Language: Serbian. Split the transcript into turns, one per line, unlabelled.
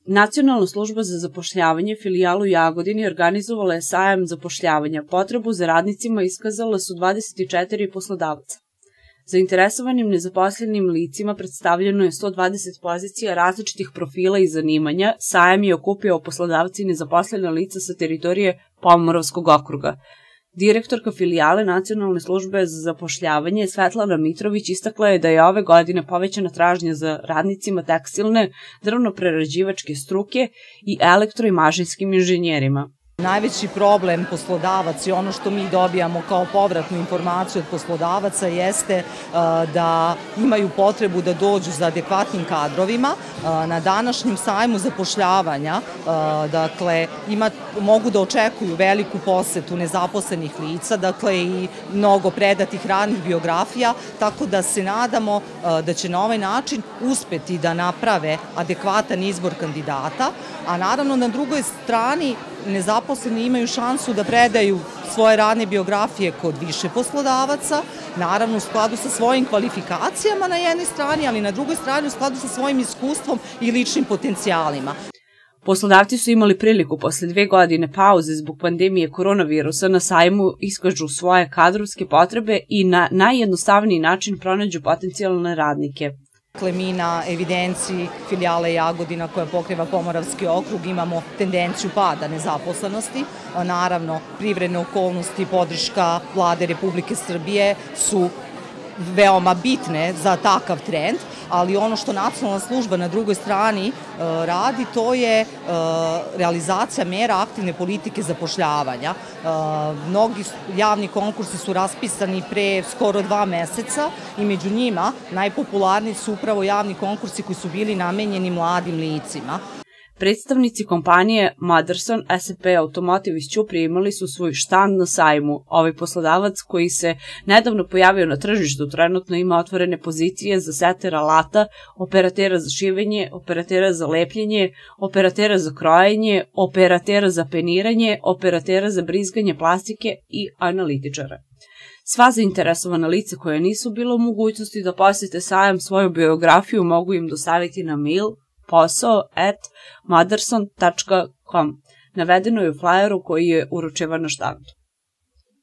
Nacionalna služba za zapošljavanje filijalu Jagodini organizovala je sajam zapošljavanja. Potrebu za radnicima iskazala su 24 poslodavca. Zainteresovanim nezaposlenim licima predstavljeno je 120 pozicija različitih profila i zanimanja. Sajam je okupio poslodavci i nezaposlena lica sa teritorije Pomoravskog okruga. Direktorka filijale Nacionalne službe za zapošljavanje Svetlana Mitrović istakla je da je ove godine povećana tražnja za radnicima tekstilne, drvno-prerađivačke struke i elektro- i mašinskim inženjerima.
Najveći problem poslodavac i ono što mi dobijamo kao povratnu informaciju od poslodavaca jeste da imaju potrebu da dođu za adekvatnim kadrovima. Na današnjem sajmu zapošljavanja mogu da očekuju veliku posetu nezaposlenih lica, i mnogo predatih radnih biografija, tako da se nadamo da će na ovaj način uspeti da naprave adekvatan izbor kandidata, a naravno na drugoj strani nezaposleni imaju šansu da predaju svoje radne biografije kod više poslodavaca, naravno u skladu sa svojim kvalifikacijama na jednoj strani, ali na drugoj strani u skladu sa svojim iskustvom i ličnim potencijalima.
Poslodavci su imali priliku posle 2 godine pauze zbog pandemije koronavirusa na sajmu iskažu svoje kadrovske potrebe i na najjednostavniji način pronađu potencijalne radnike.
Mi na evidenciji filijale Jagodina koja pokriva Pomoravski okrug imamo tendenciju pada nezaposlenosti. Naravno, privredne okolnosti i podrška Vlade Republike Srbije su veoma bitne za takav trend, ali ono što nacionalna služba na drugoj strani radi, to je realizacija mera aktivne politike zapošljavanja. Mnogi javni konkursi su raspisani pre skoro 2 meseca i među njima najpopularniji su upravo javni konkursi koji su bili namenjeni mladim licima.
Predstavnici kompanije Motherson S&P Automotive iz Ćuprije imali su svoj štand na sajmu. Ovaj poslodavac koji se nedavno pojavio na tržištu trenutno ima otvorene pozicije za seter alata, operatera za šivenje, operatera za lepljenje, operatera za krojenje, operatera za peniranje, operatera za brizganje plastike i analitičara. Sva zainteresovana lica koja nisu bila u mogućnosti da posete sajam svoju biografiju mogu im dostaviti na mail posao@motherson.com. Navedeno je u flajeru koji je uručevan na štandu.